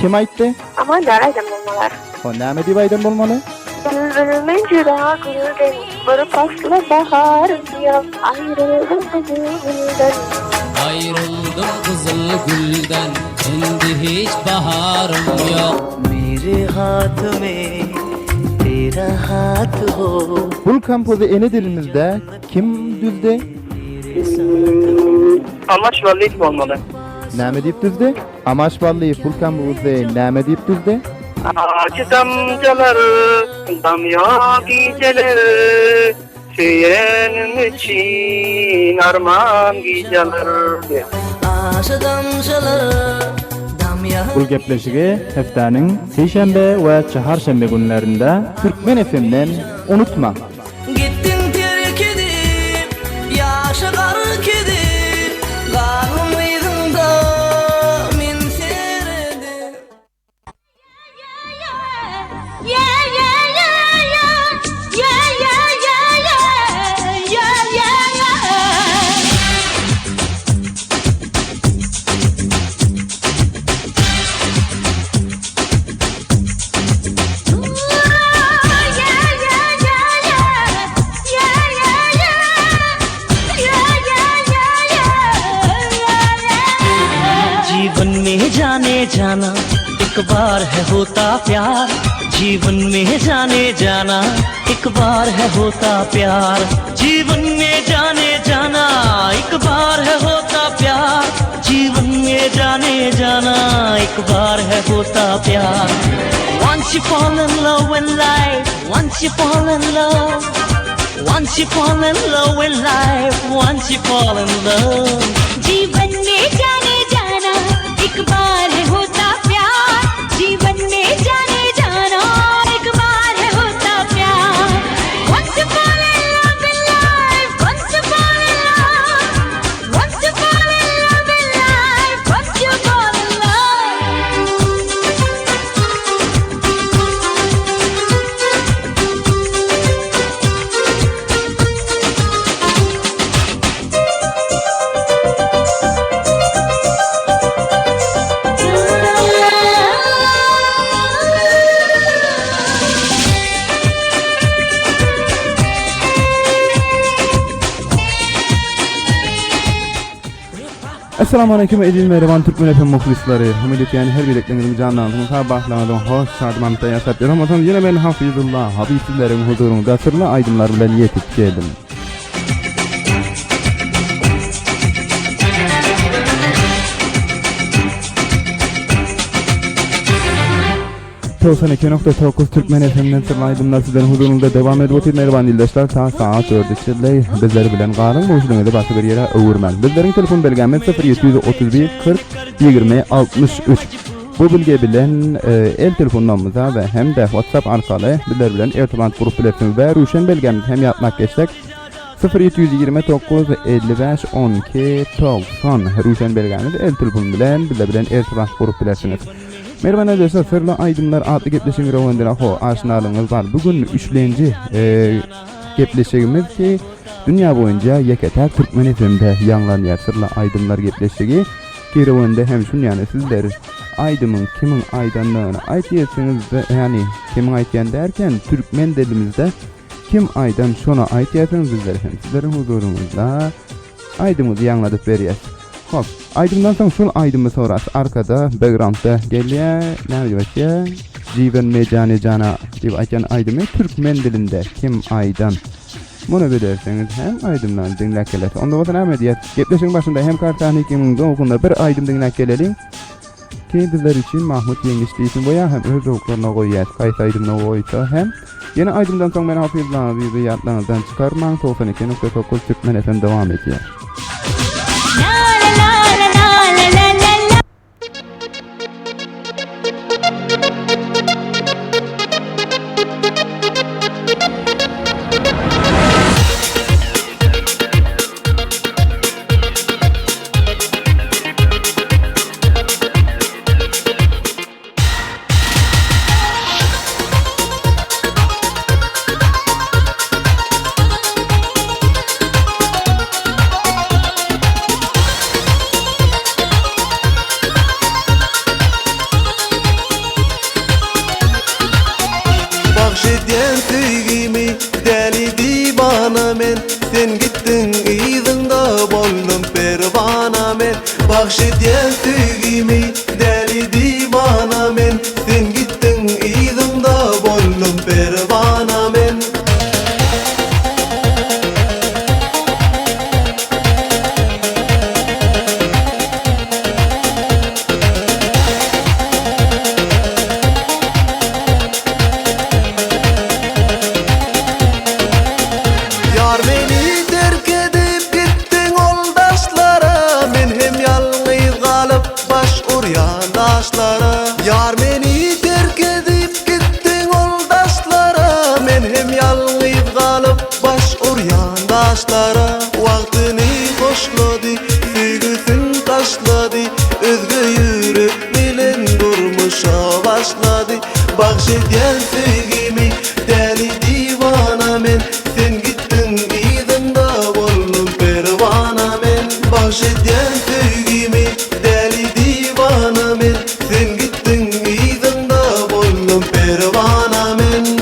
kim aytdy? Ama nereden bulmalar? O näme diýip aýdan bolmaly? Bülbülümün cüda gülden, bir pasla bahar yok, ayrıldım gülden. Ayrıldım kızıl gülden, endi hiç baharım yok. मेरे हाथ में तेरा हाथ हो Bul kampozu ene dilimizde kim düzde? Amaç valliyet olmalı. Näme diýip düzde? Amaç bally bul kampozu näme diýip düzde? Acı damcaları, damya geceleri, Söylenim için armağan geceleri. Asha damşaları damya Bul gepleşigi heftäniň seýşembe we çaharşembe günlerinde Türkmen FM'den unutma. gittin terk edip yaşa gark edip garmyydın da men seredim. जीवन में जाने जाना एक बार है होता प्यार जीवन में जाने जाना एक बार है होता प्यार जीवन में जाने जाना एक बार है होता प्यार जीवन में जाने जाना एक बार है होता प्यार once you fall in love in life once you fall in love once you fall in love in life once you fall in love जीवन में जाने जाना एक बार है होता प्यार जीवन में जाने जाना एक बार है होता प्यार once you fall in love in life once you fall in love once you fall in love in life once you fall in Assalamu alaikum edilmeyen Türkmen FM muhlisleri. Hamidiyet yani her bileklerinizi canlandırın. Sabahlamadın hoş şadmanlıkta yaşap Ramazan yine ben Hafizullah Habibsizlerin huzurunda sırlı aydınlar bilen yetip geldim. Tavsan 2.9 Türkmen FM'den sırlı aydınlar sizlerin huzurunda devam edip merhaba dildaşlar ta saat 4'de bizleri bilen qarın boşluğunda başka bir yere öwürmen. Bizlerin telefon belgemiz 0731 40 20 63. Bu bilgi bilen el telefonlarımıza ve hem de WhatsApp arkaly bizler bilen irtibat gruplarymyz ve Ruşen belgemiz hem yapmak geçsek 0729 55 12 90 Ruşen belgemiz el telefon bilen bizler bilen irtibat gruplarymyz. Merhaba arkadaşlar, sırlı aydınlar adlı gepleşigine rowandara ho aşnalığınız var. Bugün 3-nji gepleşigimiz ki dünya boyunca ýeketer Türkmen FM'de ýanglanýar sırlı aydınlar gepleşigi. Ki rowanda hem şunu yani sizler aydymyň kimin aýdanlygyny aýtýarsyňyz yani kimin aýtýan derken Türkmen dilimizde kim aýdan şonu aýtýarsyňyz bizler hem sizlerin huzurunuzda aýdymyzy ýangladyp berýär. Hop, aydımdan soň şol aydymı soras arkada backgroundda gelýär. Näme diýär? जीवन में जाने जाना diýip aýtýan aydymy türkmen dilinde kim aýdan. Muny bilerseňiz hem aydymdan dinläp gelet. Onda bolsa näme diýär? Gepleşiň başynda hem kartanykynyň dogunda bir aydym dinläp gelelim. Ki bizler için Mahmut Yengiç diýsin boýa hem öz oklaryna goýýar. Gaýta aydymna goýsa hem ýene aydymdan soň meni Hafizullah Habibi ýatlaryňdan çykarmaň 92.9 Türkmen FM dowam etýär. Bahşediyen tüygimi deli divana men. Sen gittin izimda bollum pervana men. Yar beni terk edip gittin oldaşlara. Men hem yalnız kalıp baş uryan daşlara. Yar beni terk edip gittin oldaşlara. Men hem yalnız kalıp baş uryan daşlara. Vaktini hoşladı, sügüsün taşladı. Özgü yürek bilen durmuşa başladı. Bahşediyen sevgimi deli divana men. Sen gittin izimda bollum pervana men. Bahşediyen sevgimi deli divana men. Sen gittin izimda bollum pervana men.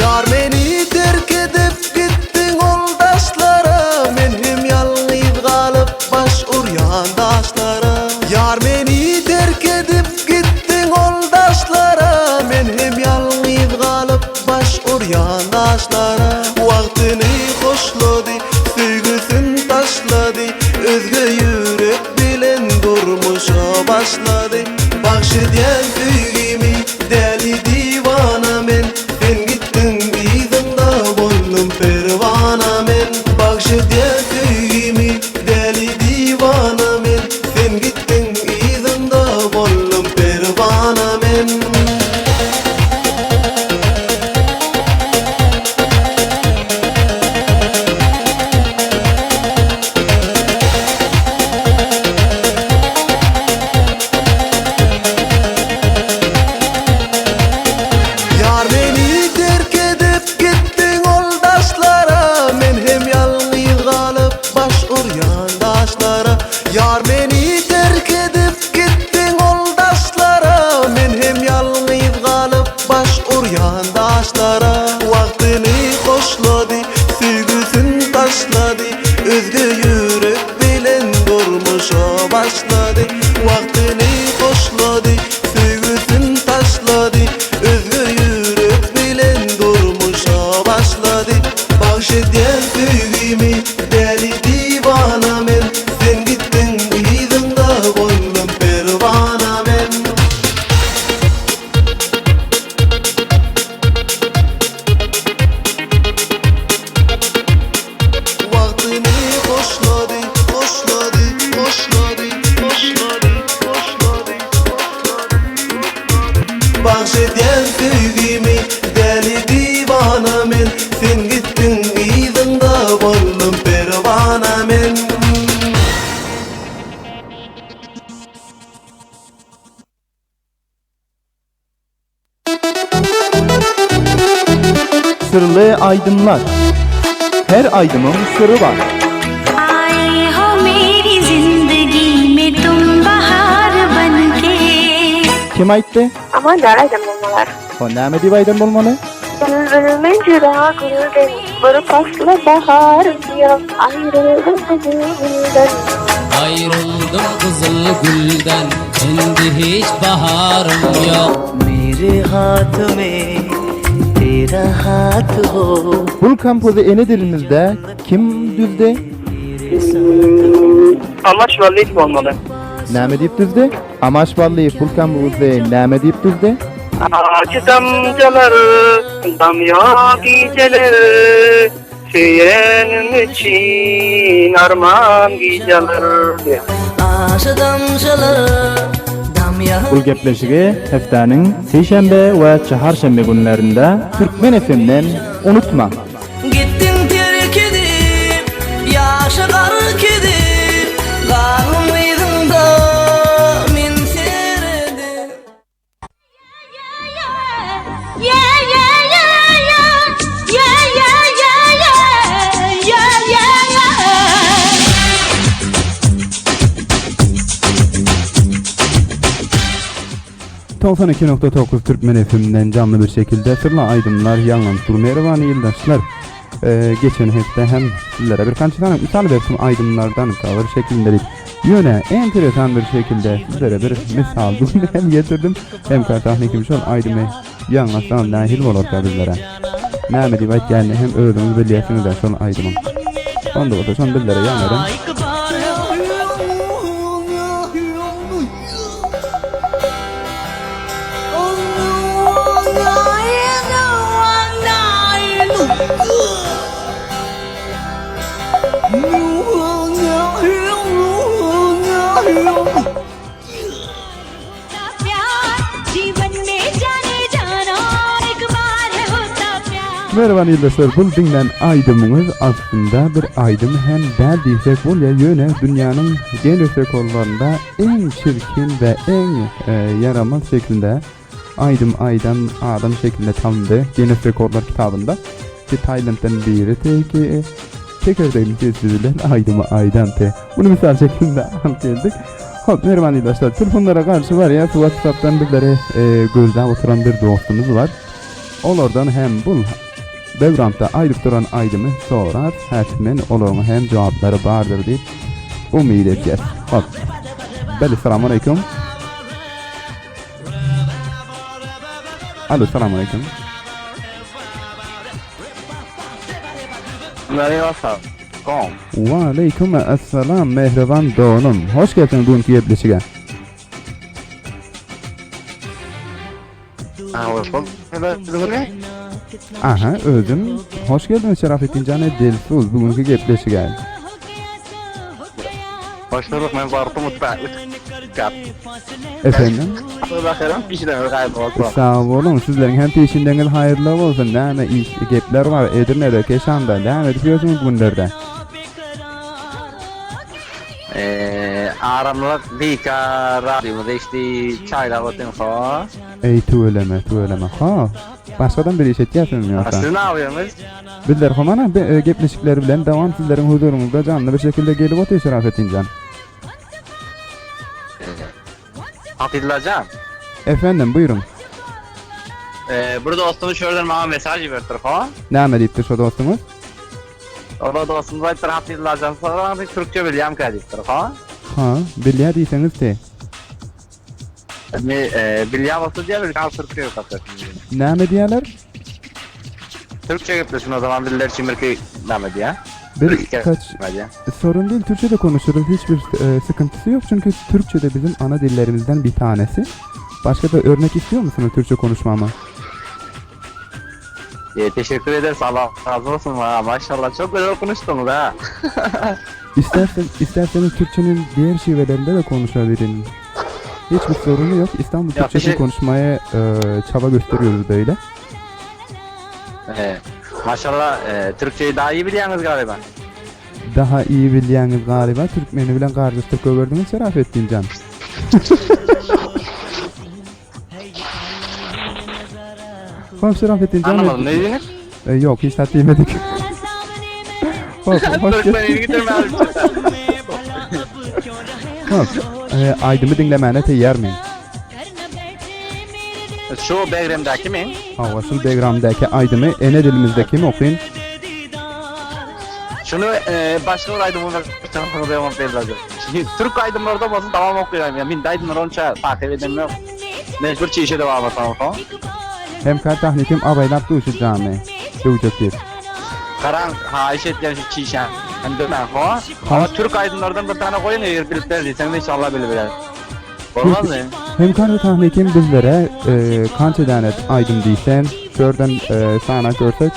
Yar beni terk edip gittin oldaşlara. Men hem yalnız kalıp baş uryan daşlara. Yar beni terk edip gittin oldaşlara. Men hem yalnız kalıp baş uryan daşlara. Vaktini hoşladı, sügüsün taşladı. Özgü yürek bilen durmuşa başladı. Bahşediyen sevgimi deli divana men. Sen gittin izimda bollum pervana men. Bahşediyen sevgimi deli divana men. Sen gittin izimda bollum pervana men. Yar beni terk edip gittin oldaşlara. Men hem yalnız kalıp baş uryan daşlara. Yar beni terk edip gittin oldaşlara. Men hem yalnız kalıp baş uryan daşlara. Vaktini hoşladı, sügüsün taşladı. Özgü yürek bilen durmuşa başladı. Vaktini hoşladı, sügüsün taşladı. Özgü yürek bilen durmuşa başladı. Bahşediyen sevgimi deli divana men. Sen gittin izimda bollum pervana men. Vaktini hoşladı, hoşladı, hoşladı, hoşladı, hoşladı, hoşladı. Bahşediyen sevgimi deli divana men. Sen gittin izimda bollum pervana men. Sırlı aydınlar. Her aydının sırrı var. आए हो मेरी जिंदगी में तुम बहार बनके. Kim aytdı? Ama nereden bulmalar? O näme diýip aýdan bolmaly? Bülbülümün cüda gülden, bir faslı bahar yok. Ayrıldım kızıldan. Ayrıldım kızıl gülden, endi hiç baharım yok. मेरे हाथ में तेरा हाथ हो. Bu kampozu ene dilimizde kim düzde? Amaç valliyet olmalı. Näme diýip düzde? Amaç bally pul kampozu näme diýip düzde? Acı damcalar, damya geceler. Süyenim için armağan geceler. Aşı damşaları damya. Bu gepleşigi heftäniň seýşembe we çaharşembe günlerinde Türkmen FM'den unutma. Gittin terk edip yaşa gark edip garmydın da men seredim. Yeah, yeah, yeah, yeah. Yeah, yeah, yeah, yeah. Yeah, yeah, yeah. 92.9 Türkmen FM'den canlı bir şekilde Sırla Aydınlar yanlan durmaya revan yıldaşlar. Geçen hafta hem sizlere bir kançı tane misal verdim aydınlardan kalır şeklinde yöne enteresan bir şekilde sizlere bir misal hem getirdim hem kartahnikim şol aydımı yanlastan dahil olur bizlere. Näme diýip aýtganda hem özüňiz bilýärsiňiz de şol aydymyň. Onda bolsa şol bizlere ýanladan. एक बार है प्यार जीवन में जाने जाना एक बार है होता प्यार Merhaba yıldaşlar, bu dinlen aydımımız aslında bir aydım hem der diysek bolya yöne dünyanın genel rekorlarında en çirkin ve en yaramaz şeklinde aydım aydan adam şeklinde tanındı genel rekorlar kitabında ki Tayland'dan biri teki tekrardan kesililen aydımı aydan te bunu misal şeklinde anlatıldık. Hop merhaba yıldaşlar, telefonlara karşı var ya WhatsApp'tan bizlere gözde oturan bir dostumuz var. Onlardan hem bu Bevrantda aylıp duran aydımı sorar, hətimin olağına hem cevapları vardır deyip umid edeceğiz. Hop. Bəli, selamun aleyküm. Alo, selamun aleyküm. Wa aleyküm esselam mehriban doğunum. Hoş geldin bugünkü yepleşige. Aha, özüm. Hoş geldiniz Şerafettin Can'e Dilsuz bugünkü gepleşige. Hoş bulduk, ben Bartu Mutlu. Efendim? Bakarım, işlemi gayet olsun. Sağ olun, sizlerin hem peşindeniz hayırlı olsun. Näme iş gepler var Edirne'de, Keşan'da, näme ediyorsunuz günlerde? Aramlık Dika radyomuzda işte çaylar otun falan. Ey tuğleme. Ha, başkadan bir iş etkiyorsunuz yoksa? Siz ne yapıyorsunuz? Bizler homana gepleşikleri bilen devam sizlerin huzurunuzda canlı bir şekilde gelip oturuyor Şerafettin Can. Hatırlayacağım. Efendim buyurun. Burada dostumuz şuradan bana mesaj verdi falan. Näme diýipdir şo dostumuz? Orada dostumuz ayıptır hatırlayacağım sonra bir Türkçe bilýän kadipdir falan. Ha, bilýär diýseniz de. Bilýän bolsa diýer, kan Türkçe yok aslında. Näme diýerler? Türkçe gepleşin o zaman diller çimirki näme diýär? Birkaç sorun değil, Türkçe'de konuşuruz. Hiçbir sıkıntısı yok çünkü Türkçe'de bizim ana dillerimizden bir tanesi. Başka da örnek istiyor musunuz Türkçe konuşmamı? Teşekkür ederiz, Allah razı olsun. Maşallah çok güzel konuştunuz ha. İsterseniz Türkçenin diğer şivelerinde de konuşabilirim. Hiçbir sorunu yok. İstanbul Türkçesi konuşmaya çaba gösteriyoruz böyle. Maşallah Türkçeyi daha iyi biliyorsunuz galiba. Daha iyi bilýäňiz galiba. Türkmeni bilen gardyşdyk gördüňiz Şerafettin Can. Hoş Şerafettin Can. Anlamadım, ne dediniz? Yok hiç tatlimedik. Hoş Türkmeni getirmedim. Aydımı dinlemene teyyar mıyım? Şu Begrem'deki mi? Havasıl Begram'daki aydımı ene dilimizdeki mi okuyun? Şunu başka bir aydımı tarafına devam edeceğim. Türk aydımlarda bazı devam okuyayım. Yani ben aydımları onca takip edemiyorum. Mecbur çiğişe devam edelim falan. Hem kartahnikim abaylap duşu cami. Duşu Karan haiş etken şu çiğişen. Hem de ben falan. Ama Türk aydımlardan bir tane koyun eğer bilipler değilsen de inşallah bilir. Olmaz mı? Hem kartahnikim bizlere kança tane aydım deysen, şuradan sana görsek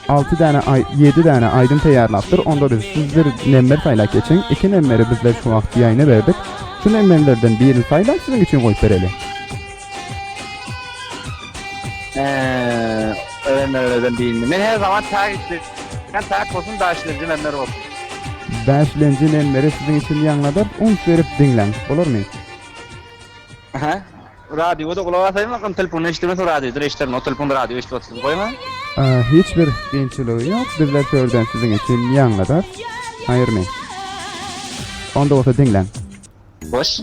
6 tane 7 tane aydın tayarlaptır. Onda biz sizler nemmer saylak geçin. 2 nemmeri bizler şu vakti yayına verdik. Şu nemmerlerden birini saylak sizin için koyup verelim. Nemmerlerden birini. Ben her zaman takipçi. Ben takip olsun da aşırıcı nemmer olsun. Beşlenci nemmeri sizin için yanladır. Uns verip dinlen. Olur mu? radyoda kulak asayım bakın telefonu eşitmese radyodur eşitmem o telefonda radyo eşitmesi koyma. Hiçbir qiyinçiligi yok. Bizler şöyle sizin için ýanladar. Hayırmen. Onda olsa dinlen. Boş.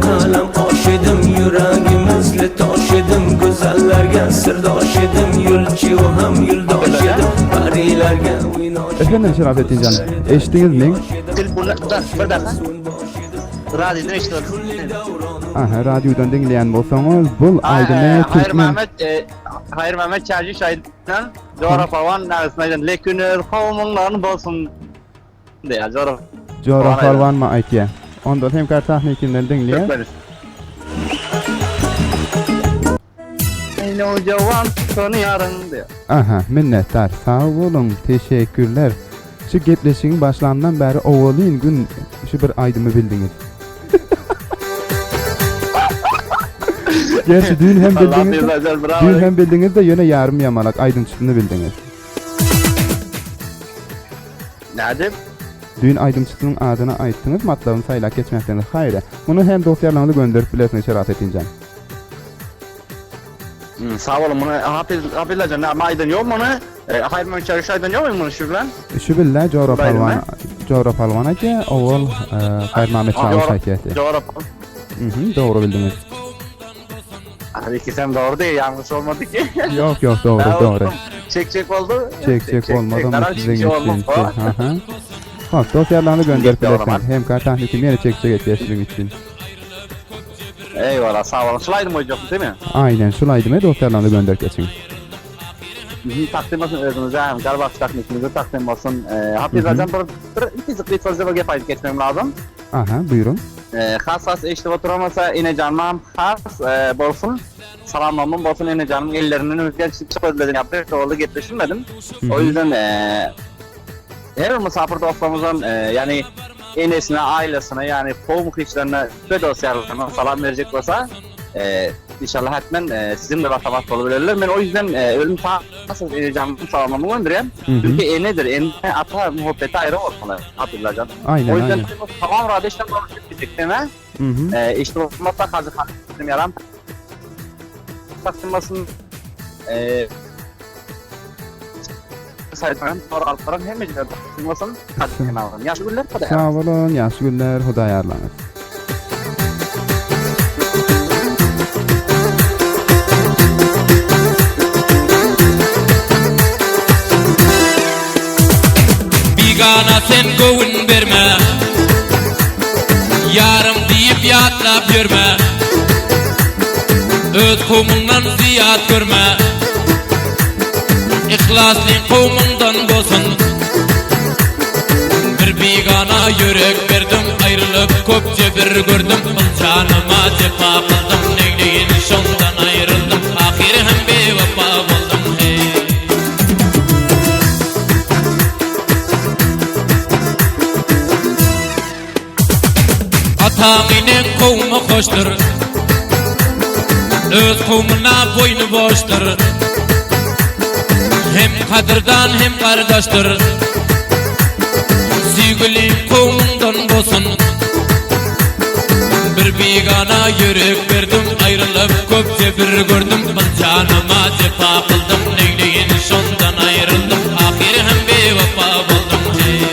Kalem aşedim yüreğimizle taşedim güzellerge sırdaş edim yılçı o hem yıldaş edim perilerge Efendim Şerafettin Can, eşitdiniz mi? Telefonda bir dakika. Radyodan eşitmem. Aha, radyodan dinleyen bolsaňyz, bul Aýdyny Hayır Türkmen. Mehmet, Hayır Mehmet Çarşı şahidinden coğrafavan näsnäden lekünür kavmunlaryň bolsun diýär coğraf. Jora Farwan ma aýtýar. Onda hem kar tahnikinden dinleýär. Ey nojawan tanıyaryň diýär. Aha, minnettar. Sağ olun, teşekkürler. Şu gepleşiğin başlandan beri ovalyň gün şu bir aýdymy bildiňiz. Gerçi dün hem bildiňiz de ýöne yarım yamalak aýdymçylygyny bildiňiz. Näde? Dün aýdymçylygyň adyny aýtdyňyz, matlabyny saýlap geçmekden haýra. Muny hem dosýarlaryňy gönderip bilesiňiz Şerafettin Can. Sağ olun bunu Hafizacan aýdyn ýok muny. Hayır Mehmet Çarşı aýdyn ýok muny şu bilen? Şu billa Jora Palwan aka, owal Hayr Mehmet Çavuş hakykati. Coğraf. Doğru bildiniz. Hadi ki sen doğru değil, yanlış olmadı ki. Yok doğru. Çek oldu. Çek olmadan Naran sizin çek olmaz. için. Aha. Bak dosyalarını gönderip bilesen. Hem kartahnikim yine çekecek etkileştirin için. Eyvallah sağ olun. Slaydım hocam değil mi? Aynen şulaydım dosyalarını gönder geçin. Takdim olsun özünüze hem galiba taknikimize takdim olsun. Hafizacan bir iki zıkkıyı sözde bölge payı geçmem lazım. Aha buyurun. Hassas eşte oturamasa ine canmam has bolsun. Salamlamam bolsun ine canım ellerinin özgürlüğü çıkmadığı yaptık. Oldu getirişmedim. O yüzden her misafir dostlarımızın yani enesine, ailesine yani kovum kişilerine ve dosyalarına salam verecek olsa inşallah hatmen sizin de basamak olabilirler. Ben o yüzden ölüm nasıl canım salamamı göndereyim. Çünkü nedir? En ata muhabbeti ayrı olmalı. Hatırlayacağım. Aynen. O yüzden tamam radeşten konuşup değil mi? İşte o masada kazı kalmıştım yaram. Takılmasın sayıdan sonra altların hem mecbur takılmasın kalmıştım yaram. Yaşı günler kadar. Sağ olun, yaşı günler, hudayarlanır. Bigana sen gowun berme yarım deyip yatlap yürme öz komundan ziyat görme İhlaslı komundan bolsun bir bigana yürek verdim ayrılıp köpçe bir gördüm canıma cefa kıldım negleyin şondan ayrıldım ahir hem bevefa buldum hey. Ataminin kovmu hoştur öz kovmuna boynu boştur hem kadırdan hem kardeştir Sügülün kovmundan bolsun bir bigana yürek verdim ayrılıp köpçe bir gördüm canıma cefa kıldım negleyin şondan ayrıldım ahir hem bevefa buldum hey.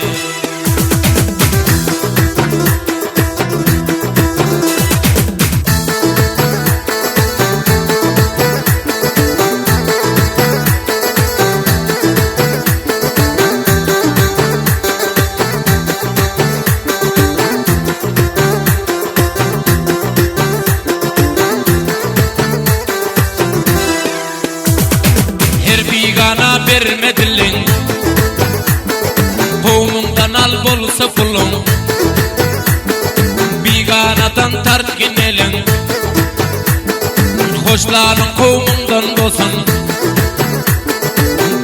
Vermedilin kovmundan al bolsa fulun biganadan tartgin elin hoşlanın kovmundan bolsun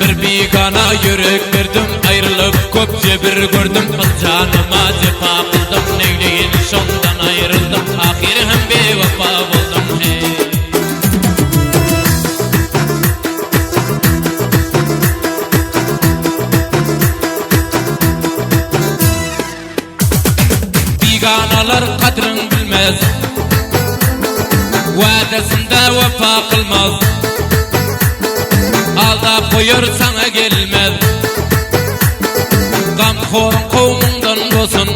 bir bigana yürek verdim ayrılıp köpçe bir gördüm canıma cefa kıldım negleyin şondan ayrıldım ahir hem bevefa buldum hey. bilmez. Va'dasında vefa kılmaz. Aldap koyur sana gelmez. Gamxorun kovmundan bolsun.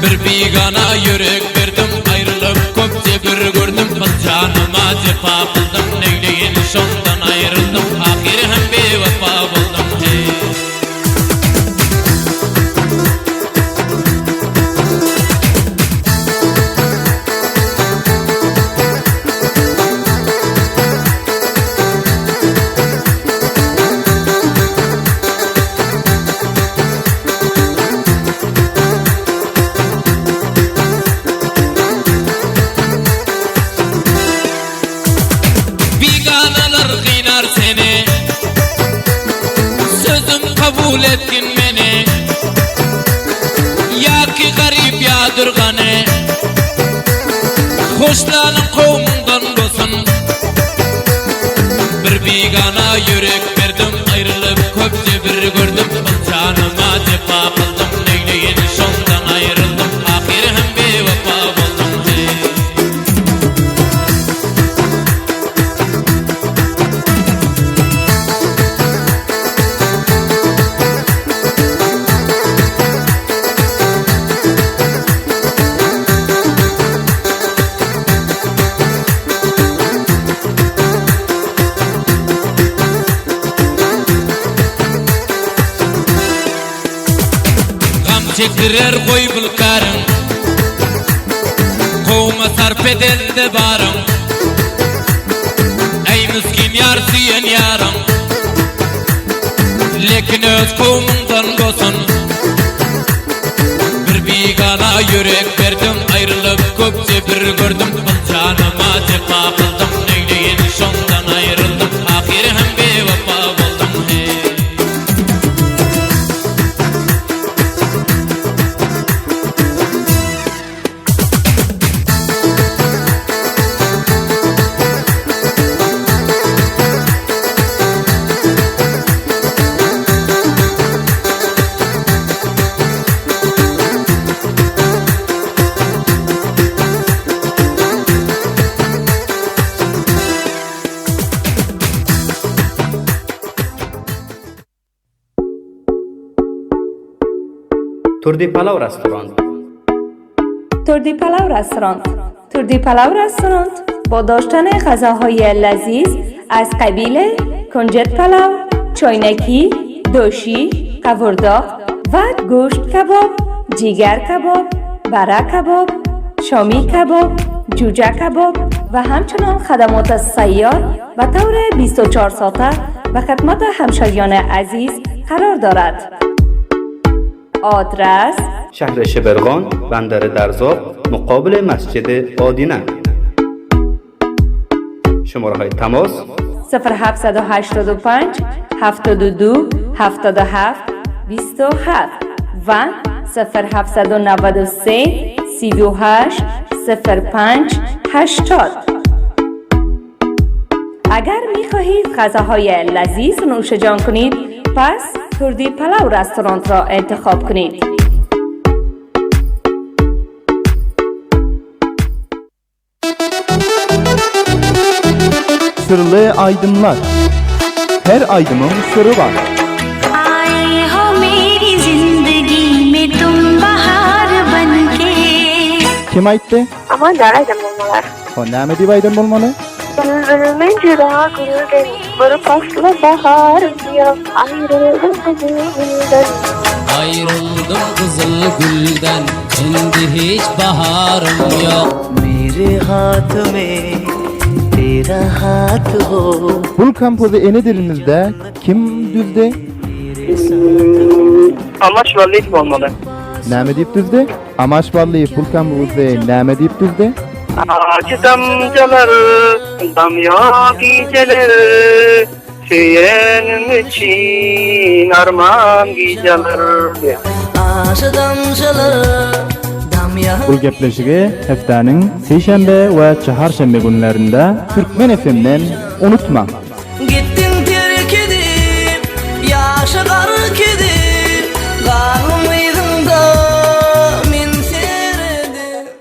Bir bigana yürek verdim, ayrılıp köpçe bir gördüm. Bak canıma cefa kıldım, neyleyin şondan ayrıldım. Ahir hem bevefa buldum. Hey. Kabul ettin beni, ya ki garip yadırgane. Hoşlanın kovmundan olsun. Bir bigana yürek verdim, ayrılıp köpçe bir gördüm. Ben canıma cefa kıldım, neyleyin şondan ayrıldım. Ahir hem bevefa buldum. Hey. Çektirer koy bulkarım, kovma sarf edelde barım. Ey miskin yar siyen yarım, lekin öz kovmundan olsun. Bir bigana yürek verdim, ayrılıp köpçe bir gördüm. Ben canıma cefa kıldım, neyleyin şondan ayrıldım. Ahir hem bevefa buldum. Hey. تردی پلاو رستوران. تردی پلاو رستوران. تردی پلاو رستوران با داشتن غذاهای لذیذ از قبیل کنجد پلاو، چاینکی، دوشی، قورداغ و گوشت کباب، جیگر کباب، بره کباب، شامی کباب، جوجه کباب و همچنان خدمات سیار و طور 24 ساعته و خدمت همشریان عزیز قرار دارد. آدرس شهر شبرغان، بندر درزاب، مقابل مسجد آدینه. شماره های تماس 0785 72 77 27 و 0793 38 05 80. اگر می خواهید غذاهای لذیذ نوش جان کنید، پس تردی پلاو رستوران را انتخاب کنید. Sırlı aydınlar. Her aydının sırrı var. आए हो मेरी जिंदगी में तुम बहार बनके. Kim aytdı? Ama jaraydım olmalar. O näme diýip aydın bolmaly? Bülbülümün jüra gülden, bir pasla bahar diyor. Ayrıldım kızıldan. Ayrıldım kızıl gülden, şimdi hiç baharım yok. मेरे हाथ में तेरा हाथ हो. Bu kampozu ene dilimizde kim düzde? Amaç valliyet olmalı. Näme diýip düzde? Amaç ballyy bu kampozu näme diýip düzde? Acı damcalar, damya geceler, söylenim için armağan geceler. Aşı damşaları damya. Bu gepleşigi heftäniň seýşembe we çaharşembe günlerinde Türkmen FM'den unutma. Gittin terk edip yaşa gark edip garmyydın da men seredim.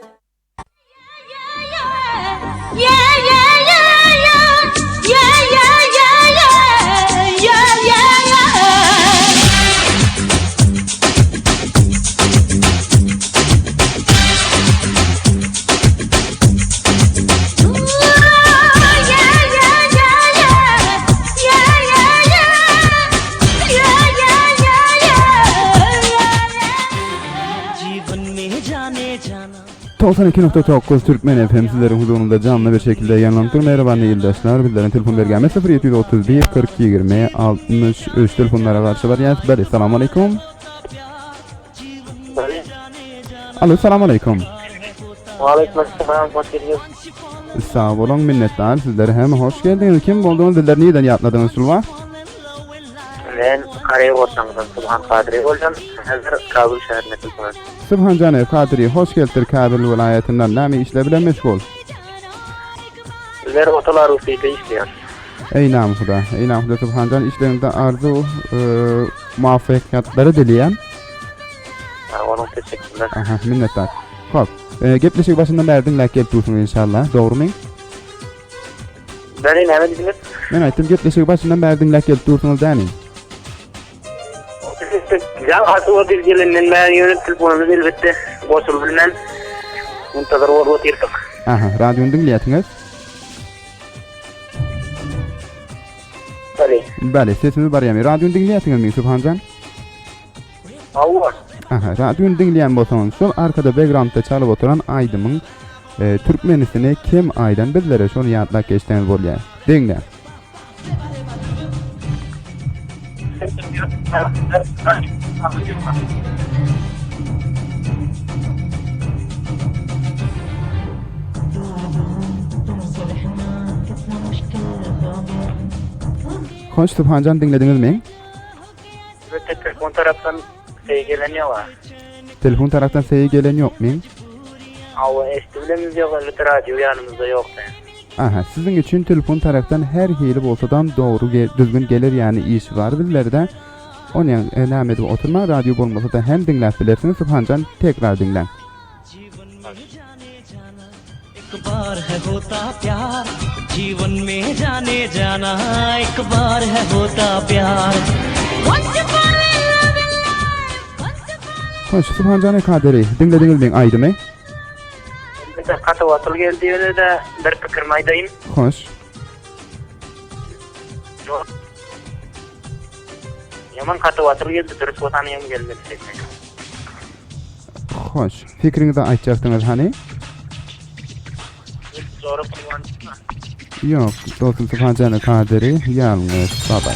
92.9 Türkmen FM sizlerin huzurunda canlı bir şekilde yayınlanıyor. Merhaba yoldaşlar. Bizlerin telefon belgemi 0731 40 20 63 telefonlara karşı var. Yani selamun aleyküm. Alo, selamun aleyküm. Aleykümselam, hoş geldiniz. Sağ olun, minnettar. Sizlere hem hoş geldiniz. Kim olduğunuz dillerini neden yatladınız Sulva? Ben Karayol'dan Subhan Kadri olacağım. Hazır Kabul şehrine telefon. Subhan Caner Kadri, hoş geldin Kabil vilayetinden. Nami işle bilen meşgul. Bizler otolar usulüyle işliyor. Ey nam Huda, ey nam Huda Subhan Can işlerinde arzu muvaffakiyatları dileyen. Onun teşekkürler. Aha, minnettar. Hop, gepleşik başından berdin lak geltursun inşallah. Doğru mu? Ben ne dediniz? Ben aytdım gepleşik başından berdin lak geltursunuz dani. Güzel asıl bir gelinden ben yönet telefonunu elbette boşul bilen muntazır olup yırtık. Aha, radyonu dinleyatınız. Bale, sesimiz var yani. Radyonu dinleyatınız mı Subhan Can? Allah. Aha, radyonu dinleyen bolsanız sol arkada backgroundda çalıp oturan Aydım'ın Türkmenisini kim aydan bizlere şonu yadlak geçtiğiniz bolya. Dinle. Hoş Subhan Can dinlediniz mi? Evet, telefon taraftan gelen var. Telefon taraftan seye gelen yok mu? Ama eşitliğimiz yok, elbette radyo yanımızda yok. Aha, sizin için telefon taraftan her hili bolsadan doğru düzgün gelir yani iş var bizlerde. Onun devam edip oturma radyo olmasa da hem dinlep bilirsiniz Subhan Can tekrar dinlen. एक बार है होता प्यार जीवन में जाने जाना एक बार है होता प्यार Hoş Subhan Can'ı kaderi dinlediniz mi Aydın Bey? Bir katı vasıl geldiğinde de bir fikir maydayım. Hoş. Yaman katı vasıl geldi, dürüst vatanıyım gelmedi. Hoş. Fikrinizi açacaktınız hani? Doğru kullandım. Yok. Dostum Subhan Can'ı kaderi yalnız. Bye bye.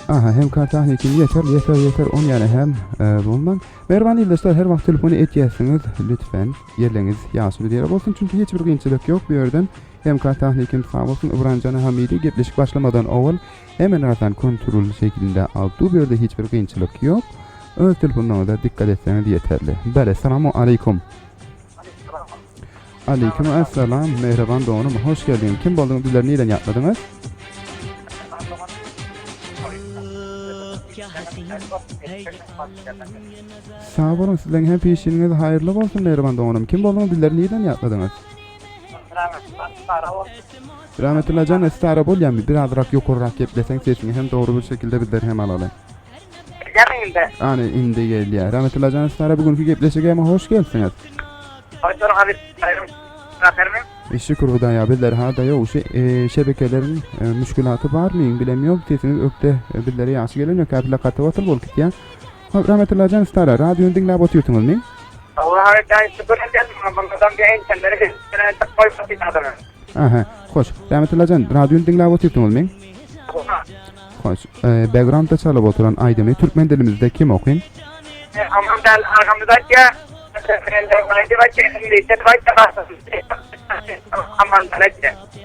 Aha, hem kartahnikin yeter on yani hem bundan. Merhaba yoldaşlar, her vakit telefonu etiyesiniz lütfen yerleriniz yaşlı bir yere olsun çünkü hiçbir kıyınçılık yok bu yerden. Hem kartahnikin sağ olsun İbrahim Can'ı Hamidi gepleşik başlamadan oval hemen artan kontrol şeklinde aldığı bir yerde hiçbir kıyınçılık yok. Öz telefonuna da dikkat etseniz yeterli. Bale, selamu aleyküm. Aleyküm esselam, merhaban doğanım, hoş geldin. Kim olduğunu bizler neyden yapmadınız? Sağ olun, sizlerin hem peşiniz hayırlı olsun merhaban doğanım. Kim olduğunu bizler neyden yapmadınız? Rahmetullah Can estara bol yani biraz rak yukarırak geplesen sesini hem doğru bir şekilde bizler hem alalım. Hani indi geldi ya. Rahmetullah Can estara bugünkü gepleşige ama hoş geldiniz. Hoş bulduk abi. Şükür Hudaya bizler hada yok şebekelerin müşkülatı var mı bilemiyorum. Sesiniz ökte bizlere yaşı gelemiyor. Kapıla katı vatıl bol kit ya. Rahmetullah Can estara radyonu dinleyip oturuyorsunuz mu? Allah'a emanet olun. Aha, hoş. Rahmetullah Can radyonu dinleyip oturuyorsunuz mu? Hoş. Background'da çalıp oturan Aydem'i Türkmen dilimizde kim okuyun? Amandan arkamızdaki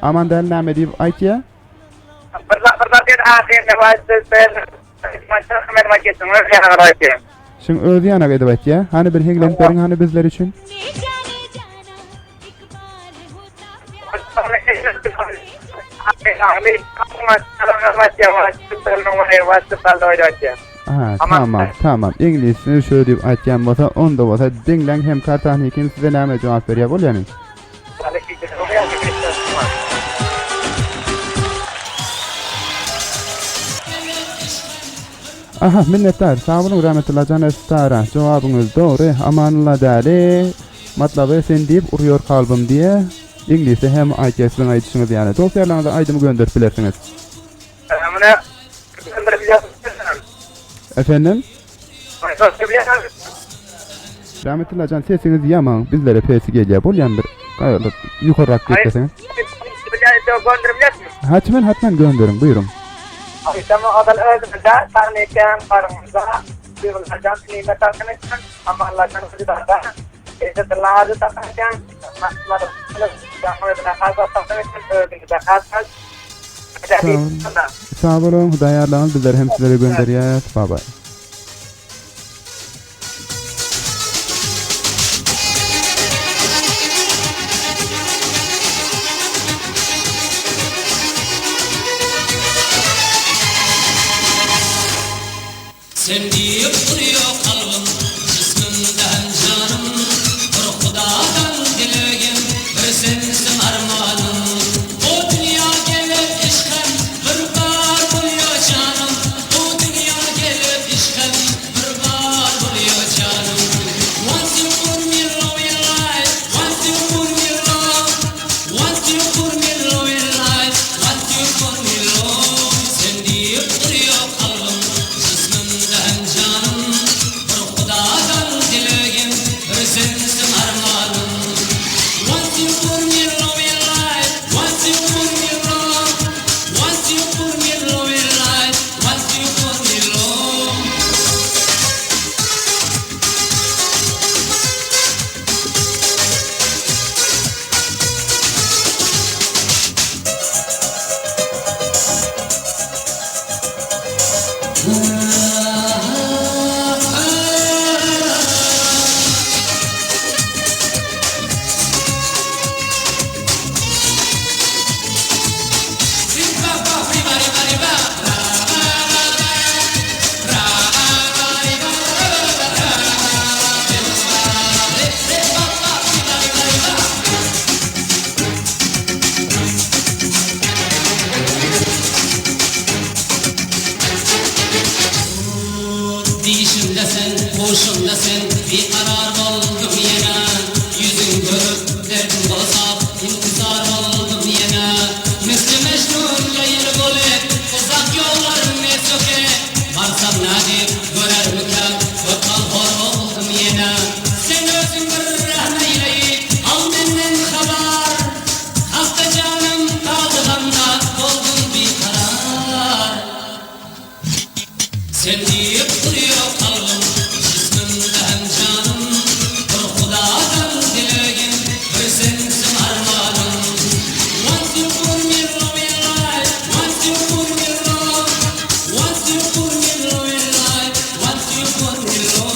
Aman del name deyip aytiya? Şimdi özü yanak edip aytiya. Hani bir henglenlerin hani bizler için? Aha, tamam. İngilizcini şöyle deyip aytyan bolsa, onda bolsa dinlen hem kartahnikin size name cevap veriyor bol yani. Aha, minnettar. Sağ olun rahmetullah Can estara. Cevabınız doğru. Amanla dali. Matlabı sen deyip uruyor kalbim diye. İngilizce hem aytiyasının aytışınız yani. Dosyalarınıza aydımı gönderip bilirsiniz. Efendim? Rahmetullah can sesiniz yaman. Bizlere pesi geliyor. Bolyan bir qayarlı yukarırak geçseniz. Hatmen gönderin. Buyurun. Tamam adal özünde tanıyan karımızda duygulardan nimet arkadaşlar ama Allah'tan razı da İzzetullah azı takacağım. Nasıl Sağ olun. Hudaya Allah'ın bizleri hem sizlere gönderiyor. Bye bye. Sen deyip duruyor kalbim, cismimden canım. Bir Xudadan dilegim, bir sensin armanım. Bu dünya gelip işken, bir bar buluyor canım. Bu dünya gelip işken, bir bar buluyor canım. Once you put me low in life, once you put me low. Once you put me low in life, once you put me low. Sen deyip duruyor kalbim, cismimden canım. Bir Xudadan dilegim, bir sensin armanım. Once you put me low in life, once you put me low. Once you put me low in life, once you put me low. Dişimde sen, hoşumda sen, bir karar oldum yine. Yüzün görüp derdim bozap, intizar oldum yine. Misli Mecnun yayır golü, uzak yollarım ne söke. Varsam nadir, görer mükem, öpal hor oldum yine. Sen özün bir rahmeyleyip, al benden haber. Hasta canım kaldığımda, oldum bir karar. Sen deyip duruyor kalbim, cismimden canım. Bir Xudadan dilegim, bir sensin armanım. Once you put me low in life, once you put me low. Once you put me low in life, once you put me low.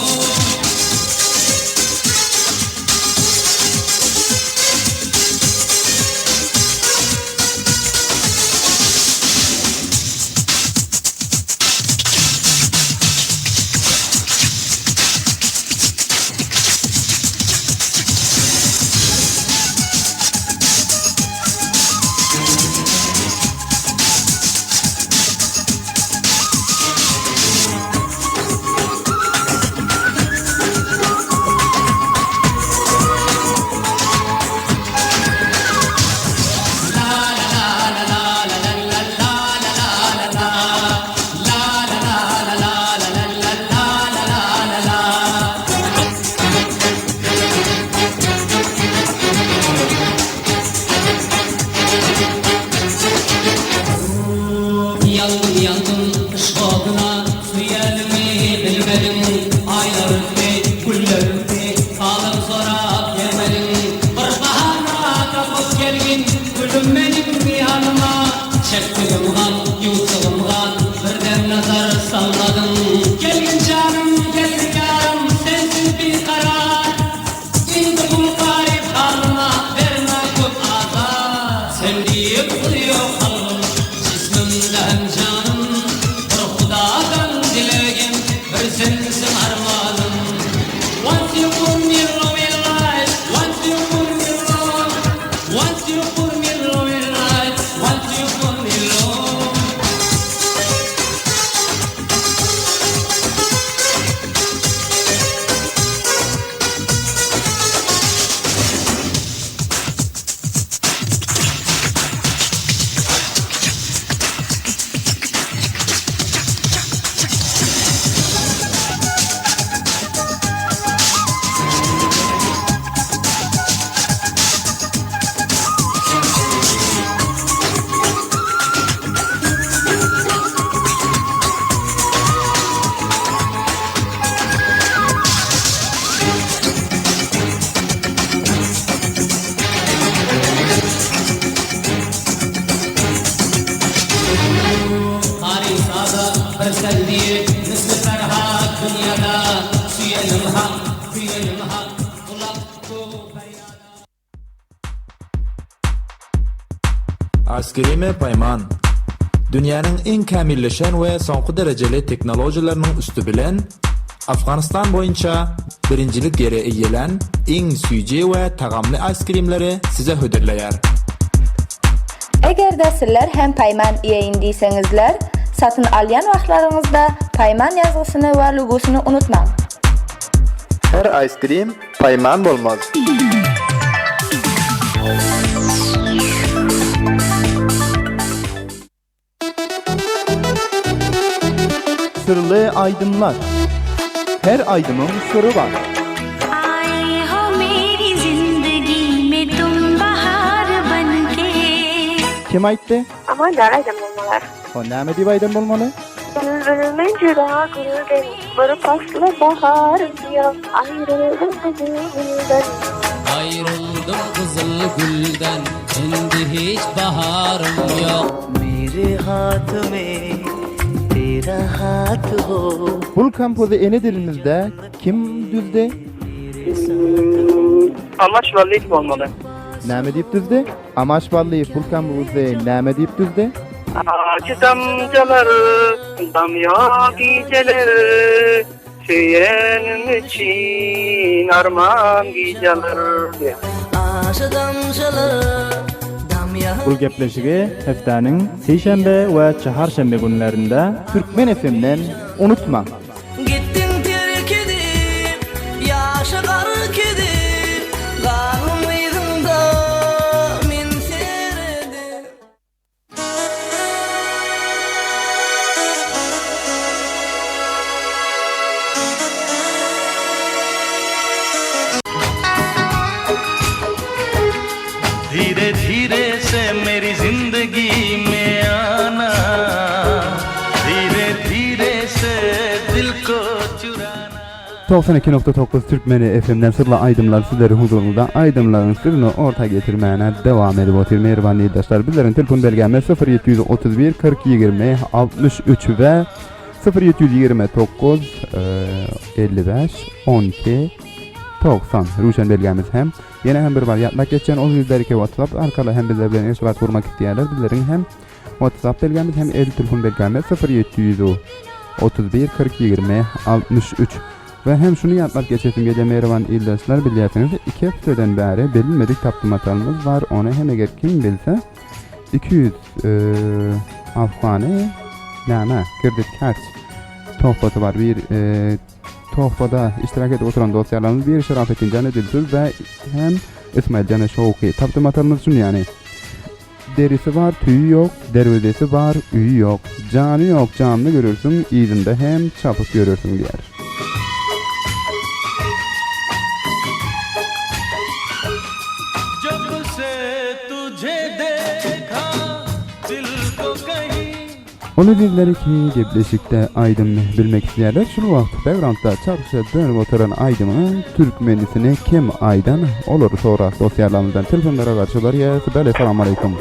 Yandım yandım kış koduna, su yerimi bilmedim. Aylar öptü, güller öptü, kaldım sonra gelmedim. Bir bahana kapıp gelgin, gülüm benim bir hanıma. Çektiğim gan, yuttuğum gan, birden nazar salladım. Gelgin canım, gelgin yarım, sensiz bir karar. İndi bu garip halıma, verme çok azar. Sen deyip duruyor kalbim, cismimden canım. Bir Xudadan dilegim, bir sensin armanım. Once you put me low in life, once you put me low. Once you put me low in life, once you put me low. Askerime payman. Dünyanın en kamilleşen ve sonqu dereceli teknolojilerinin üstü bilen Afganistan boyunca birincilik yere eğilen en süyce ve tagamlı askrimleri size hödürleyer. Eğer de sizler hem payman yayınlıysanızlar, satın alyan vaxtlarınızda payman yazgısını ve logosunu unutmang. Her ice cream payman bolmaz. Sırlı aydınlar. Her aydının sırrı var. आए हो मेरी जिंदगी में तुम बहार बनके. Kim aytdı? Ama yaraydım bunlar. O näme diýip aydın bolmaly? Bülbülümün cüda gülden, bir paslı bahar diyor, ayrıldım kızıldan. Ayrıldım kızıl gülden, şimdi hiç baharım yok. मेरे हाथ में तेरा हाथ हो. Bul kampozu ene dilimizde kim düzde? Amaç vallahi olmalı. Näme diýip düzde? Amaç bally bul kampozu näme diýip düzde? Acı damcaları, damya geceleri, söylenim için armağan geceleri. Aşk damşalı damya. Bu gepleşigi heftäniň seýşembe we çaharşembe günlerinde Türkmen FM'den unutma. Gittin terk edip yaşa gark edip galmyydın da men seredim. धीरे धीरे से मेरी जिंदगी में आना, धीरे धीरे से दिल को चुराना. 92.9 Türkmeni FM'den sırlı aydımlar sizleri huzurunda aydımların sırrını orta getirmeyene devam edip otur. Merhaba yurttaşlar. Bizlerin telefon belgemiz 0731 40 20 63 ve 0729 55 12 90 Ruşen belgemiz hem yine hem bir var yatmak geçen o yüzlerki WhatsApp arkalı hem bizler bilen irtibat kurmak isteyenler bizlerin hem WhatsApp belgemiz hem el telefon belgemiz 0731 40 20 63 ve hem şunu yatmak geçesim gece merhaban ildaşlar biliyorsunuz 2 haftadan beri bilinmedik taptımatalımız var onu hem eğer kim bilse 200 Afgani nama kredi kart tohfatı var bir tohfada iştirak edip oturan dosyalarımız bir Şerafettin Canı Dilsiz ve hem İsmail Canı Şoğuki taptımatalımız şunu yani derisi var tüyü yok, dervedesi var üyü yok, canı yok canlı görürsün izinde hem çapık görürsün diyer. जब से तुझे देखा दिल को कहीं. Onu bizleri ki Gebleşik'te aydın bilmek isteyenler şu vakit background'da çarşıya dönüp oturan aydımın Türkmenisini kim aydan olur sonra dosyalarımızdan telefonlara karşılar ya böyle selamun aleyküm.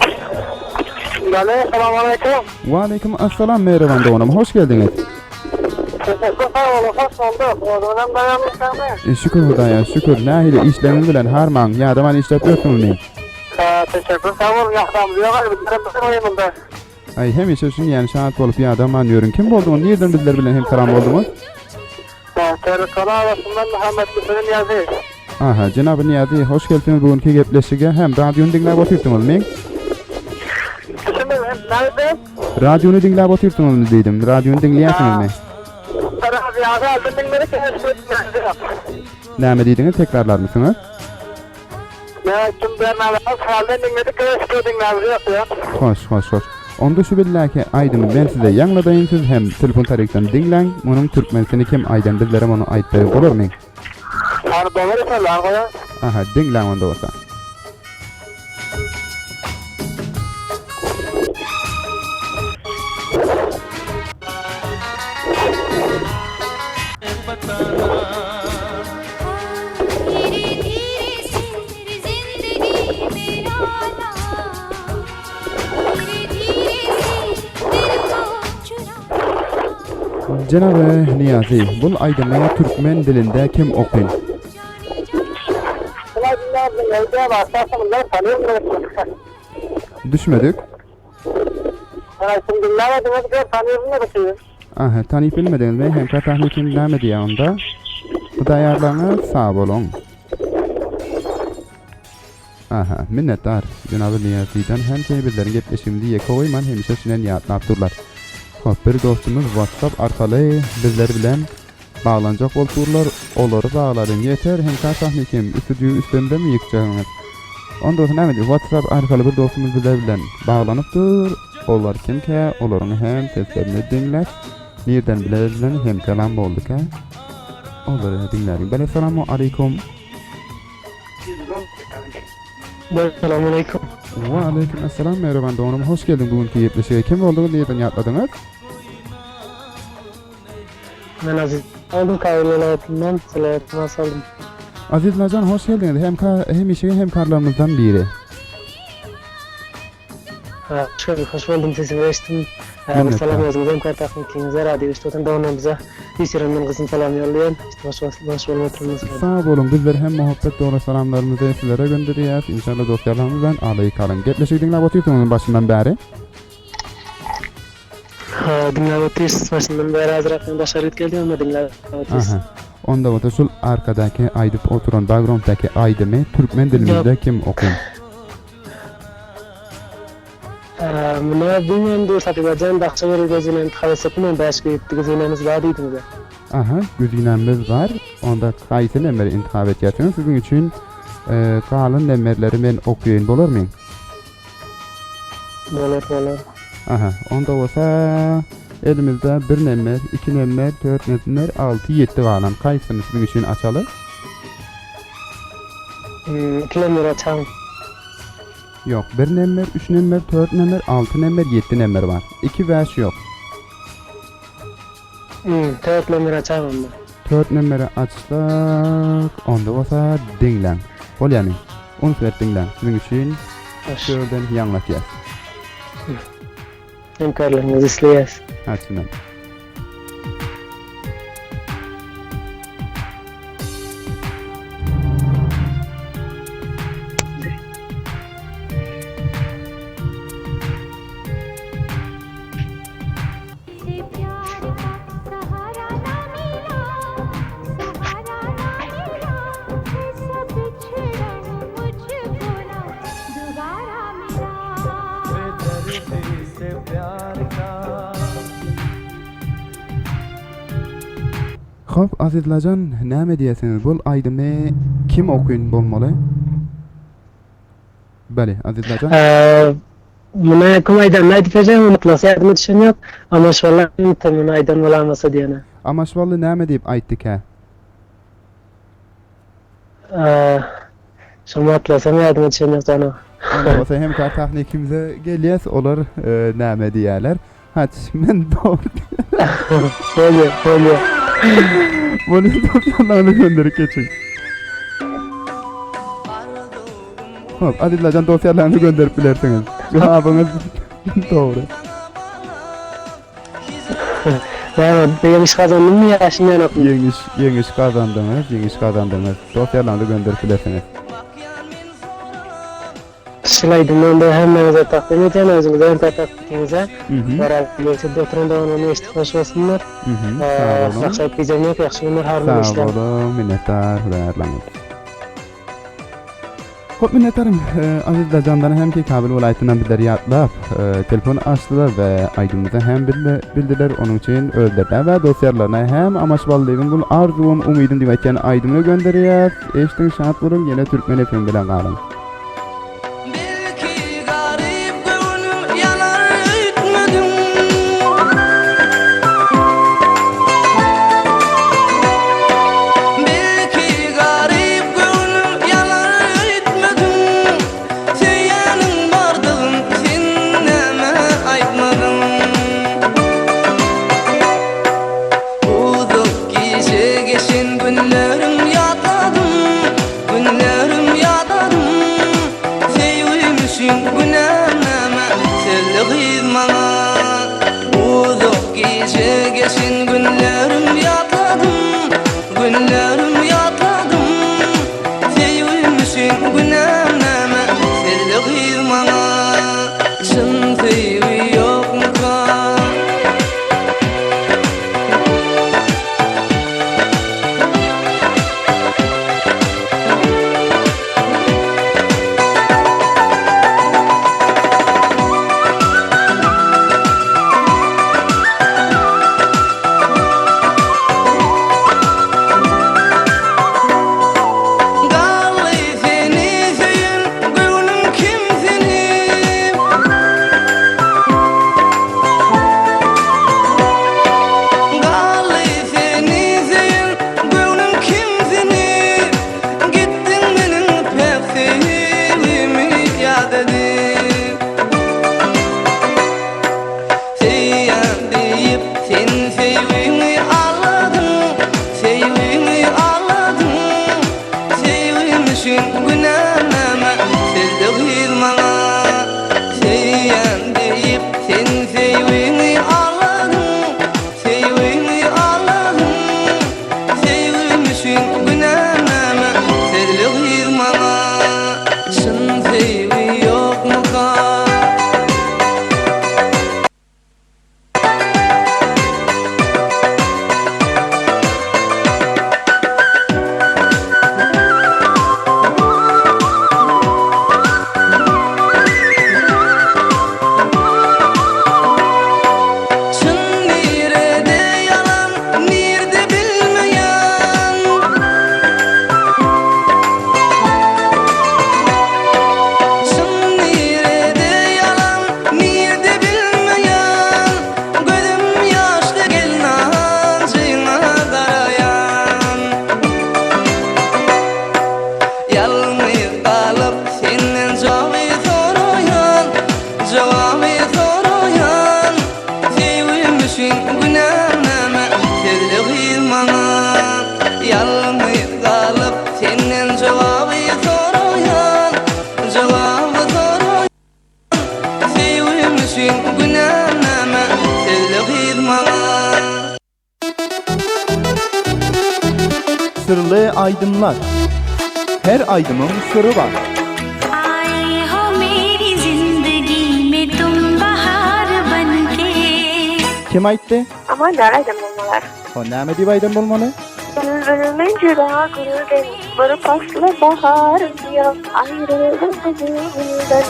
Selamun aleyküm. Ve aleyküm assalam merhaban doğanım hoş geldiniz. Şükür hudaya şükür nahile işleriniz bilen harman yadaman işletiyorsunuz ne? Teşekkür ederim. Yaxşamız yok. Bizlerim Ay hem işe şunu yani şahit olup yadaman diyorum. Kim olduğunu nereden bizler bilen hem selam oldunuz? Terkala arasından Muhammed Hüseyin Niyazi. Aha Cenab-ı Niyazi hoş geldiniz bugünkü gepleşige hem radyonu dinleyip oturtunuz mu? Nerede? Radyonu dinleyip oturtunuz mu dedim. Radyonu dinleyesiniz mi? Näme diýdiňiz tekrarlar mısınız? Hoş. Onda şu billaki aydımı ben size yanladayım siz hem telefon tarikten dinlen. Onun Türkmenisini kim aydan bizlerim onu aytbayıp olur mu? Aha dinlen onda olsa. Cenab-ı Niyazi, bu aydınlığı Türkmen dilinde kim okuyun? Düşmedik. Şimdi dinlemediniz ki tanıyorum da bakıyorum. Aha, tanıyıp bilmediniz mi? Hemkar tahnikin näme diýende? Hudaýarlaňyz sag bolun. Aha, minnetdar. Janaby Niýazydan hem sebirlerin gepleşimdi ýeke goýman hemişe şunen ýatlap durlar. Hop, bir dostumuz WhatsApp arkaly bizler bilen bağlanacak bolupdylar. Olary bağlaryň ýeter. Hemkar tahnikim üstüdüýü üstünde mi ýykjagyňyz? Onda näme diýip WhatsApp arkaly bir dostumuz bizler bilen bağlanypdyr. Olar kimke, olaryň hem seslerini dinler. Nerden bilebilen hem kalam boldyk ha. Olary dinlerin. Bele salamu aleykum. Selamun aleyküm. Wa aleyküm assalam. Merhaban doğrum. Hoş geldin bugünkü ýetleşige. Kim boldygy diýen ýatladyňyz? Ben Aziz. Aldım kayılalarından sılayatına saldım. Aziz Nacan hoş geldiniz. Hem işe hem karlarımızdan biri. Hoş buldum, sesimi eşittim. Selam yazdım, hem kartaknikinize radyo istotan davranımıza İsirem'den kızın selam yollayan. Hoş olmatırınız. Sağ olun, bizler hem muhabbet doğru salamlarımızı sizlere gönderiyoruz. İnşallah dostlarlarımızdan alayı kalın. Gepleşik dinlep otuyorsunuz başından beri. Dinlep otuyorsunuz başından beri hazırlıktan başarıt geldi ama dinlep otuyorsunuz. Onda otur şul arkadaki aydıp oturan background'daki aydımı Türkmen dilimizde kim okuyun? Buna bilmem de Satıbacan Dağçaları gözüne intikal etsepinen başka yettiği zeynemiz var deydiniz de. Aha, güzinemiz var. Onda kayısı nemeri intikal edeceksiniz. Sizin için kalın nemerleri ben okuyun, olur muyum? Olur. Aha, onda olsa elimizde 1 nemer, 2 nemer, 4 nemer, 6, 7 kalan. Kayısını sizin için açalı? 2 nemer açalım. Yok, 1 nemer, 3 nemer, 4 nemer, 6 nemer, 7 nemer var. 2 vers yok. 4 nemer açalım da. 4 nemeri açsak, onda olsa dinlen. Ol yani, 10 sefer dinlen. Sizin için şöyle yanlatacağız. Hemkarlarımızı izleyeceğiz. Açın. Hop, Azizlacan, näme diýesiniz? Bol aýdymy kim okuyun bolmaly? Bale, Azizlacan. Buna kim aydan nädipejem, mutlaka ýardymy düşen ýok. Ama şollar tümün aydan bolamasa diýene. Amaşwally näme diýip aýtdyk ha? Şu mutlaka ýardymy düşen ýok jana. Olsa hem kartaknikimize gelýäs, olar näme diýerler? Haç, men doğru. Bolýar. Bunu dostlarlarına gönderip geçin. Hop, Adil'den dosyalarını gönderip bilersiniz. Cevabınız doğru. Evet, yemiş kazandım mı ya şimdiden okuyayım. Yemiş kazandınız. Dosyalarını gönderip bilersiniz. Şılaydın da hemmenize takdim edeceğim, özünüze ön takdiminize. Beraber oturan da onu eşitip hoş olsunlar. Yaxşı etmeyeceğim yok, yaxşı günler, harman işler. Sağ olun, minnettar, hürayarlanır. Hop, minnettarım. Azizler Candan'a hem ki Kabil vilayetinden bizleri yatlap, telefonu açtılar ve aydınımıza hem bildiler, onun için öldürdüler ve dosyalarına hem amaçvallığın bunu arzuun, umidin diyetten aydınını gönderiyor. Eştin şahat bulun, yine Türkmen FM bilen kalın. Şın tüyü yok Seyyan deyip sen sevgini ağladın, sevgini ağladın. Sevgin için günahlanma, sezdir bana. Seyyan deyip sen sevgini ağladın, sevgini ağladın. Sevgin için günahlanma, sezdir bana. Şın sevgi yok mu kal? Şın nerede yalan, nerede bilmeyen. Şın nerede yalan, nerede bilmeyen. Gözüm yaşlı gelin ağzına karayan. Yalnız kalıp senden cevabı soruyan, cevabı soruyan. Sevgim için günahlanma, sezdir bana. Yalnız kalıp senden cevabı soruyan, cevabı soruyan. Sevgim için günahlanma, sezdir bana. Sırlı aydınlar. Her aydının sırrı var. आए हो मेरी जिंदगी में तुम बहार बनके. Kim aytdı? Ama nereden olmalar? O näme diýip aydın bolmaly? Bülbülümün cüda gülden, bir paslı baharım yok. Ayrıldım kızıl gülden.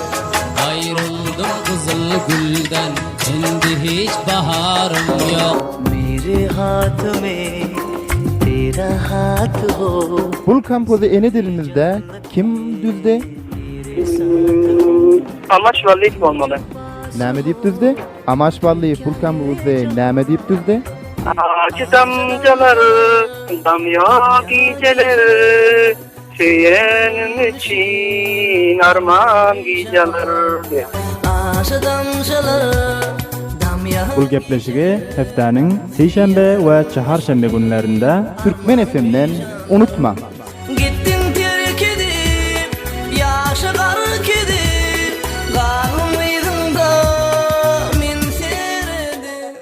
Ayrıldım kızıl gülden, endi hiç baharım yok. मेरे हाथ में तेरा हाथ हो. Bul kampozu ene dilimizde kim düzde? Amaçvallik olmalı. Näme diýip düzde? Amaçbally pul kampozu näme diýip düzde? Ağacı damcaları, damya geceleri. Söyleyenim için armağan geceleri. Aşı damcıları, damya. Bul gepleşigi heftäniň seýşembe we çaharşembe günlerinde Türkmen FM'den unutma. Gittin terk edip, yaşı gark edip. Kalmaydın da men seredim.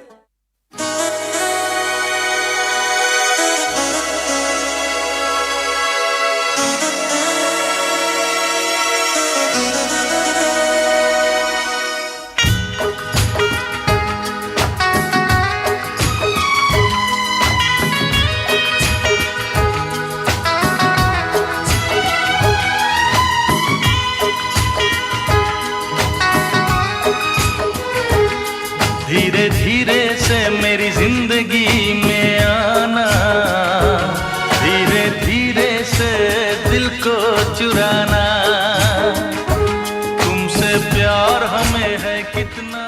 धीरे धीरे से मेरी जिंदगी में आना, धीरे धीरे से दिल को चुराना, तुमसे प्यार हमें है कितना.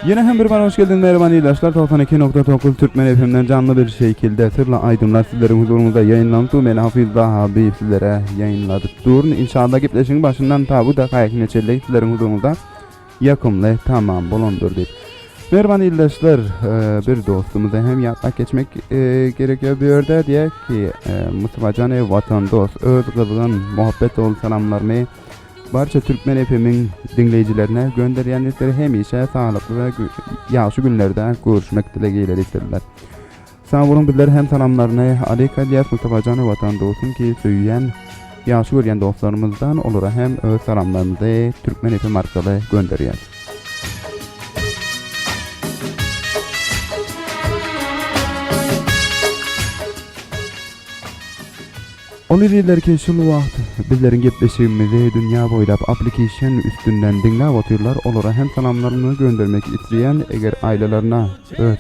Yine hem bir bana hoş geldin merhaba arkadaşlar. 92.9 Türkmen FM'den canlı bir şekilde Sırlı Aydınlar sizlerin huzurunuzda yayınlandı. Ben Hafız Daha Habib sizlere yayınladık. Durun inşallah gepleşin başından tabu da kayak neçellik sizlerin huzurunuzda yakımlı tamam bolondur deyip. Merhaba arkadaşlar, bir dostumuza hem yapmak geçmek gerekiyor bir yerde diye ki Mustafa Can'e vatandaş öz kızgın muhabbet dolu selamlarını barça Türkmen FM'in dinleyicilerine gönderenlikleri hem işe sağlıklı ve yaxşı günlerde görüşmek dileğiyle diktirdiler. Sağ olun bizler hem selamlarını Aleyka Diyas Mustafa Can'e vatandaşın ki söyleyen yaxşı görüyen dostlarımızdan olur hem öz selamlarımızı Türkmen FM arkalı gönderiyen. Onu diyorlar ki şu vaqt bizlerin gepleşigimizi dünya boylap application üstünden dinlep oturlar. Olara hem salamlarını göndermek isteyen eğer ailelerine öz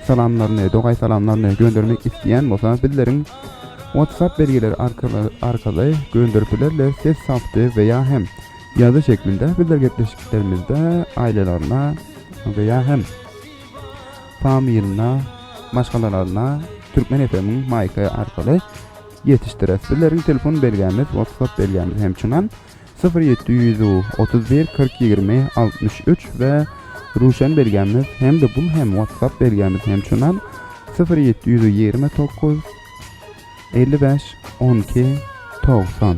salamlarını, doğay salamlarını göndermek isteyen bolsa bizlerin WhatsApp belgeleri arkalı gönderiplerle ses saftı veya hem yazı şeklinde bizler gepleşiklerimizde ailelerine veya hem familiyana, başkalarına Türkmen FM'in mayka arkalı yetiştiririz. Bizlerin telefon belgemiz, WhatsApp belgemiz hemçinan 0731 40 20 63 ve Ruşen belgemiz hem de bu hem WhatsApp belgemiz hem şunan 0729 55 12 90.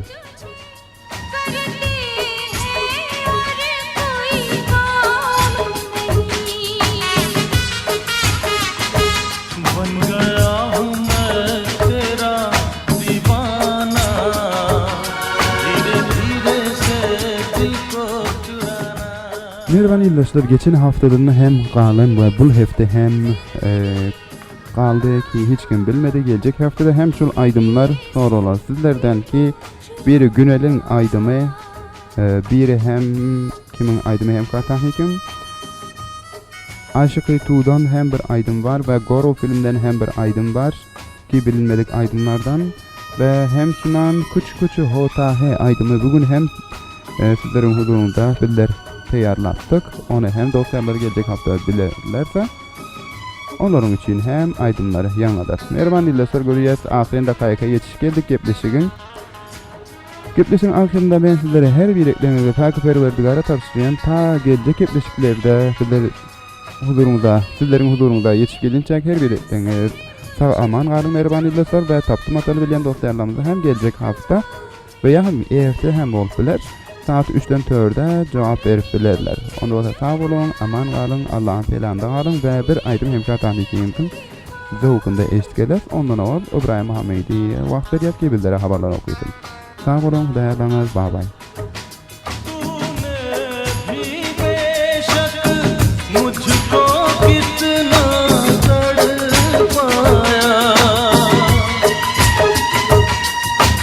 बन गया हूँ मैं तेरा दीवाना धीरे धीरे से दिल को चुराना Merhaba dostlar, geçen haftadan hem qalan ve bu hafta hem qaldı ki hiç kim bilmedi, gelecek haftada hem şul aydımlar sorular sizlerden ki biri Günel'in aydımı, biri hem kimin aydımı hem Kartahnikim, Aşık-ı Tuğ'dan hem bir aydım var ve Goro filmden hem bir aydım var ki bilinmedik aydımlardan ve hem şunan küçük hotahe aydımı bugün hem sizlerin huzurunda bizler tayarlattık. Onu hem dostlarlar gelecek hafta bilirlerse onların için hem aydımları yanladır. Merhaba dinleyiciler, görüyoruz. Ahiren dakikaya yetişip geldik Gepleşigin. Gepleşigin akhirinde ben sizlere her bir eklerinizi takip perverdigara tavsiyen ta gelecek Gepleşiklerde sizlerin huzurunuzda yetişip gelince her bir ekleriniz sağ aman qalın merhaba dinleyiciler ve taptım atalı bilen dostlarlarımıza hem gelecek hafta veya hem ertesi hem olup bilir. Saat 3'den 4'de cevap verip bilirler. Onda da sağ olun, aman qalın, Allah'ın pelanda qalın ve bir aydım hemşire tahnikiyimizin zevkinde eşlik eder. Ondan ol, İbrahim Muhammedi vaqt veriyat ki bizlere haberler okuysun. Sağ olun, değerliniz, bye bye. मुझको कितना तड़पाया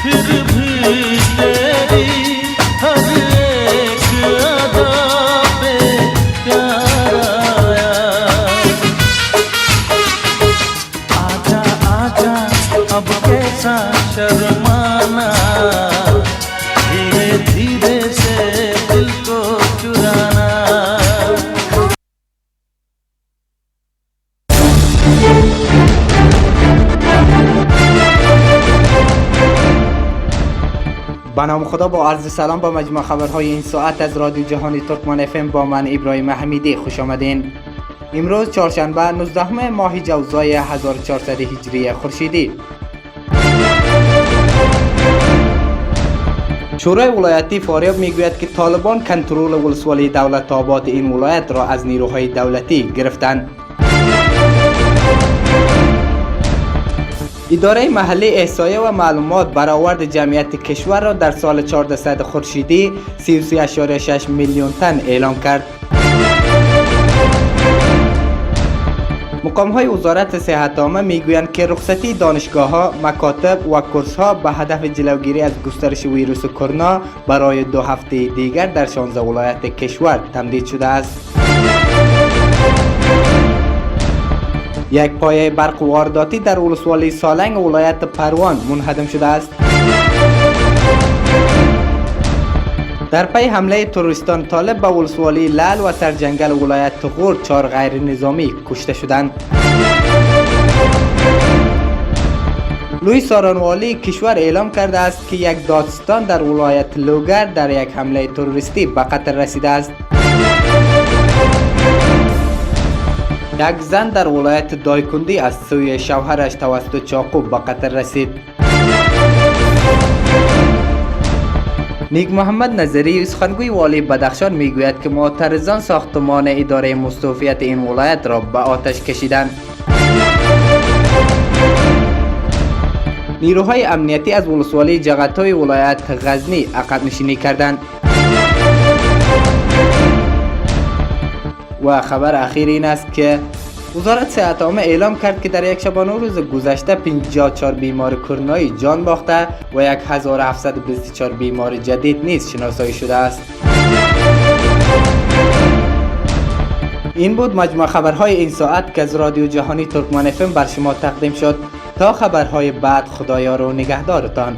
फिर भी तेरी हर एक अदा पे प्यार आया आजा आजा अब कैसा शर्माना धीरे धीरे से दिल को चुराना به نام خدا با عرض سلام با مجموع خبرهای این ساعت از رادیو جهانی ترکمن اف ام با من ابراهیم حمیدی خوش آمدین. امروز چهارشنبه 19 ماه جوزای 1400 هجری خورشیدی. شورای ولایتی فاریاب میگوید که طالبان کنترل ولسوالی دولت آباد این ولایت را از نیروهای دولتی گرفتند. اداره محلی احصایه و معلومات برآورد جمعیت کشور را در سال 1400 خورشیدی 33.6 میلیون تن اعلام کرد. مقام‌های وزارت صحت عامه میگویند که رخصتی دانشگاه‌ها، مکاتب و کورس‌ها به هدف جلوگیری از گسترش ویروس کرونا برای 2 هفته دیگر در 16 ولایت کشور تمدید شده است. یک پایه برق وارداتی در ولسوالی سالنگ ولایت پروان منهدم شده است. در پی حمله تروریستان طالب به ولسوالی لعل و سرجنگل ولایت غور 4 غیر نظامی کشته شدند. لوی سارانوالی کشور اعلام کرده است که یک دادستان در ولایت لوگر در یک حمله تروریستی به قتل رسیده است. یک زن در ولایت دایکندی از سوی شوهرش توسط چاقو به قتل رسید. نیک محمد نظری سخنگوی والی بدخشان میگوید که معترضان ساختمان اداره مستوفیت این ولایت را به آتش کشیدند. نیروهای امنیتی از ولسوالی جغتوی ولایت غزنی عقب نشینی کردند. و خبر اخیر این است که وزارت صحت عامه اعلام کرد که در یک شبانه روز گذشته 54 بیمار کرونایی جان باخته و 1724 بیمار جدید نیز شناسایی شده است. این بود مجموع خبرهای این ساعت که از رادیو جهانی ترکمن اف ام بر شما تقدیم شد. تا خبرهای بعد خدایا رو نگهدارتان.